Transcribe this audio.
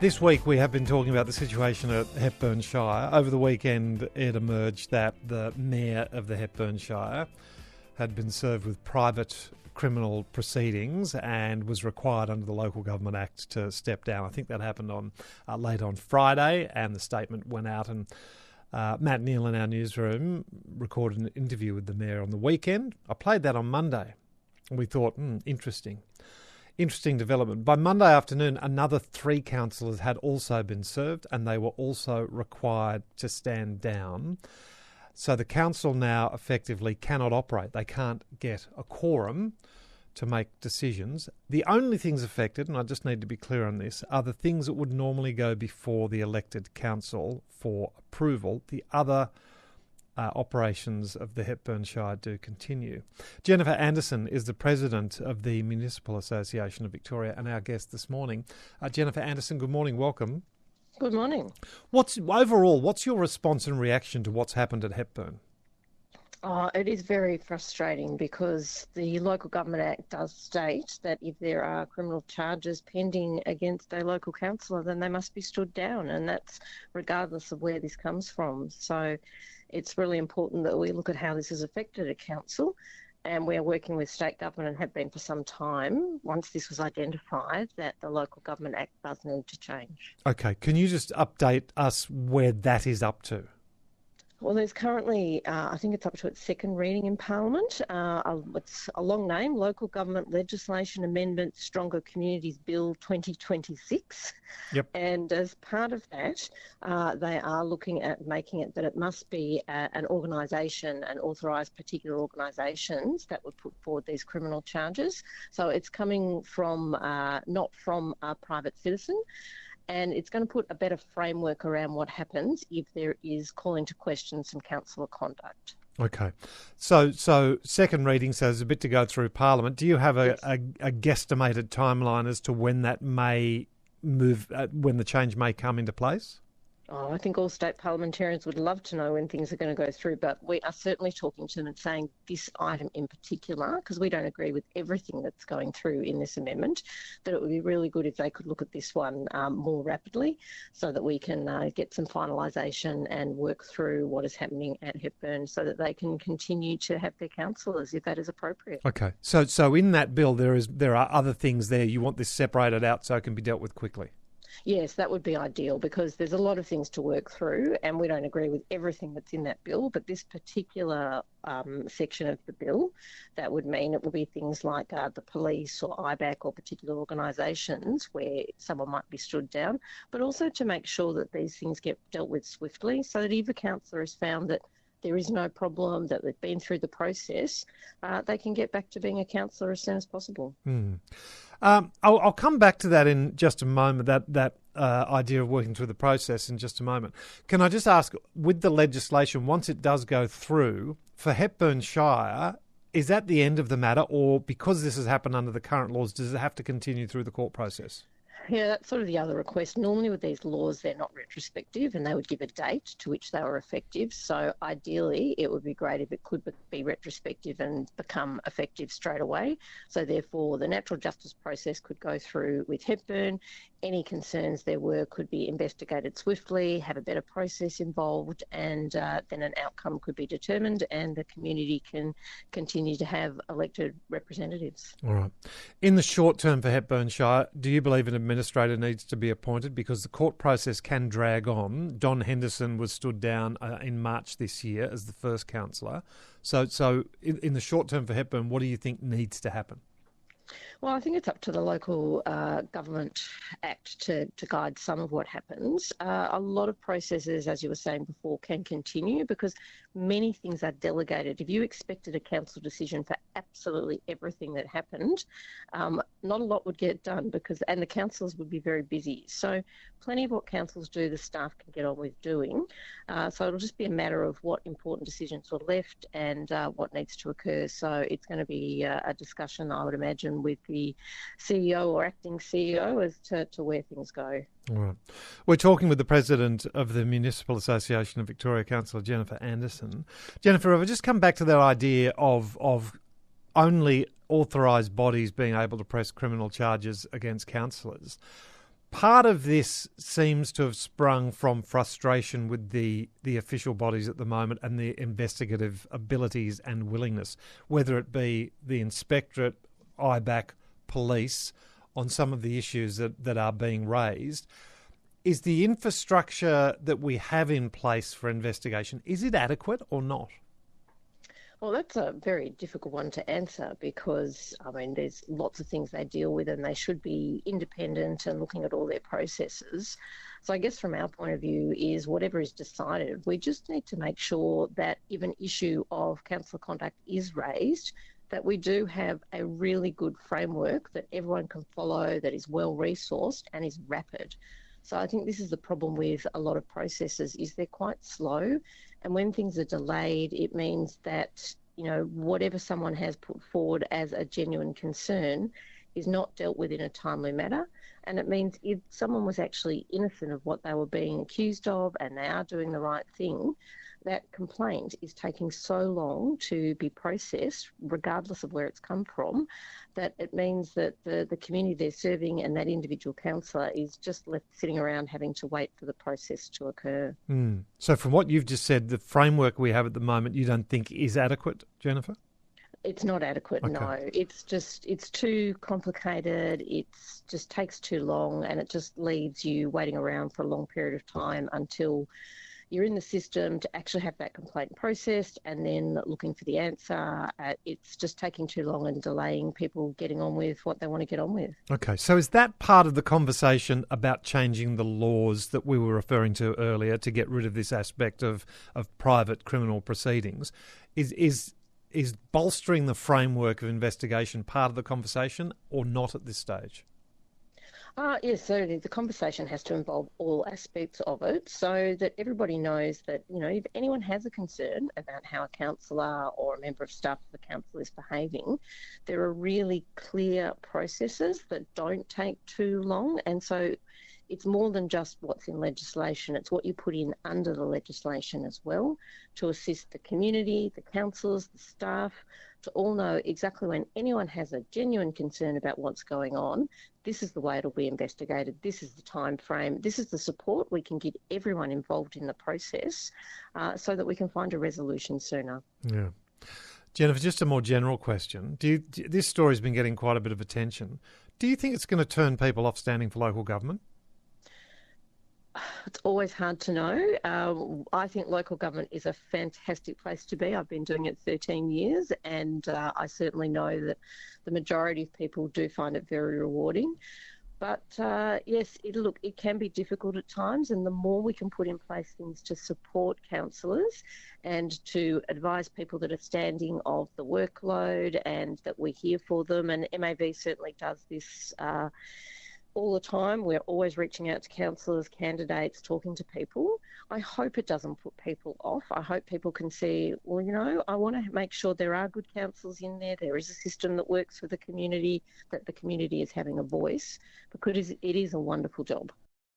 This week we have been talking about the situation at Hepburn Shire. Over the weekend it emerged that the mayor of the Hepburn Shire had been served with private criminal proceedings and was required under the Local Government Act to step down. I think that happened on late on Friday, and the statement went out, and Matt Neal in our newsroom recorded an interview with the mayor on the weekend. I played that on Monday, and we thought, interesting development. By Monday afternoon, another 3 councillors had also been served, and they were also required to stand down. So the council now effectively cannot operate. They can't get a quorum to make decisions. The only things affected, and I just need to be clear on this, are the things that would normally go before the elected council for approval. The other operations of the Hepburn Shire do continue. Jennifer Anderson is the president of the Municipal Association of Victoria and our guest this morning. Jennifer Anderson, good morning, welcome. Good morning. What's your response and reaction to what's happened at Hepburn? It is very frustrating because the Local Government Act does state that if there are criminal charges pending against a local councillor, then they must be stood down, and that's regardless of where this comes from. So it's really important that we look at how this has affected a council, and we are working with state government and have been for some time, once this was identified, that the Local Government Act does need to change. Okay, can you just update us where that is up to? Well, there's currently, I think it's up to its second reading in Parliament. It's a long name, Local Government Legislation Amendment Stronger Communities Bill 2026. Yep. And as part of that, they are looking at making it that it must be an organisation and authorised particular organisations that would put forward these criminal charges. So it's coming from, not from a private citizen. And it's going to put a better framework around what happens if there is calling to question some councillor conduct. Okay. So second reading, so there's a bit to go through Parliament. Do you have a guesstimated timeline as to when that may move, when the change may come into place? Oh, I think all state parliamentarians would love to know when things are going to go through, but we are certainly talking to them and saying this item in particular, because we don't agree with everything that's going through in this amendment, that it would be really good if they could look at this one more rapidly so that we can get some finalisation and work through what is happening at Hepburn so that they can continue to have their councillors if that is appropriate. Okay. So in that bill there are other things there. You want this separated out so it can be dealt with quickly? Yes, that would be ideal because there's a lot of things to work through and we don't agree with everything that's in that bill, but this particular section of the bill, that would mean it will be things like the police or IBAC or particular organisations where someone might be stood down, but also to make sure that these things get dealt with swiftly so that if a councillor has found that there is no problem, that they've been through the process, they can get back to being a councillor as soon as possible. I'll come back to that in just a moment, that idea of working through the process in just a moment. Can I just ask, with the legislation, once it does go through, for Hepburn Shire, is that the end of the matter, or because this has happened under the current laws, does it have to continue through the court process? Yeah, that's sort of the other request. Normally with these laws, they're not retrospective and they would give a date to which they were effective. So ideally, it would be great if it could be retrospective and become effective straight away. So therefore, the natural justice process could go through with Hepburn. Any concerns there were could be investigated swiftly, have a better process involved, and then an outcome could be determined and the community can continue to have elected representatives. All right. In the short term for Hepburn Shire, do you believe an administrator needs to be appointed? Because the court process can drag on. Don Henderson was stood down in March this year as the first councillor. So in the short term for Hepburn, what do you think needs to happen? Well, I think it's up to the Local Government Act to guide some of what happens. A lot of processes, as you were saying before, can continue because many things are delegated. If you expected a council decision for absolutely everything that happened, not a lot would get done and the councils would be very busy. So plenty of what councils do, the staff can get on with doing. So it'll just be a matter of what important decisions are left and what needs to occur. So it's going to be a discussion, I would imagine, with the CEO or acting CEO as to where things go. All right. We're talking with the President of the Municipal Association of Victoria, Councillor Jennifer Anderson. Jennifer, if I just come back to that idea of only authorised bodies being able to press criminal charges against councillors, part of this seems to have sprung from frustration with the official bodies at the moment and the investigative abilities and willingness, whether it be the inspectorate, IBAC, police, on some of the issues that are being raised. Is the infrastructure that we have in place for investigation, is it adequate or not? Well, that's a very difficult one to answer because, there's lots of things they deal with and they should be independent and looking at all their processes. So I guess from our point of view is whatever is decided, we just need to make sure that if an issue of councillor conduct is raised, that we do have a really good framework that everyone can follow, that is well resourced and is rapid. So I think this is the problem with a lot of processes is they're quite slow. And when things are delayed, it means that, whatever someone has put forward as a genuine concern is not dealt with in a timely manner. And it means if someone was actually innocent of what they were being accused of and they are doing the right thing, that complaint is taking so long to be processed, regardless of where it's come from, that it means that the community they're serving and that individual counsellor is just left sitting around having to wait for the process to occur. So from what you've just said, the framework we have at the moment you don't think is adequate, Jennifer? It's not adequate, Okay. no. It's too complicated, it just takes too long, and it just leaves you waiting around for a long period of time until you're in the system to actually have that complaint processed and then looking for the answer. It's just taking too long and delaying people getting on with what they want to get on with. Okay, so is that part of the conversation about changing the laws that we were referring to earlier to get rid of this aspect of private criminal proceedings? Is bolstering the framework of investigation part of the conversation or not at this stage? Yes, so the conversation has to involve all aspects of it so that everybody knows that, if anyone has a concern about how a counsellor or a member of staff of the council is behaving, there are really clear processes that don't take too long. And so it's more than just what's in legislation, it's what you put in under the legislation as well to assist the community, the councillors, the staff, to all know exactly when anyone has a genuine concern about what's going on, this is the way it'll be investigated, this is the time frame, this is the support we can give everyone involved in the process so that we can find a resolution sooner. Yeah. Jennifer, just a more general question. This story's been getting quite a bit of attention. Do you think it's going to turn people off standing for local government? It's always hard to know. I think local government is a fantastic place to be. I've been doing it 13 years and I certainly know that the majority of people do find it very rewarding. But yes, it can be difficult at times, and the more we can put in place things to support councillors and to advise people that are standing of the workload and that we're here for them, and MAV certainly does this all the time. We're always reaching out to councillors, candidates, talking to people. I hope it doesn't put people off. I hope people can see, well, I want to make sure there are good councillors in there. There is a system that works for the community, that the community is having a voice, because it is a wonderful job.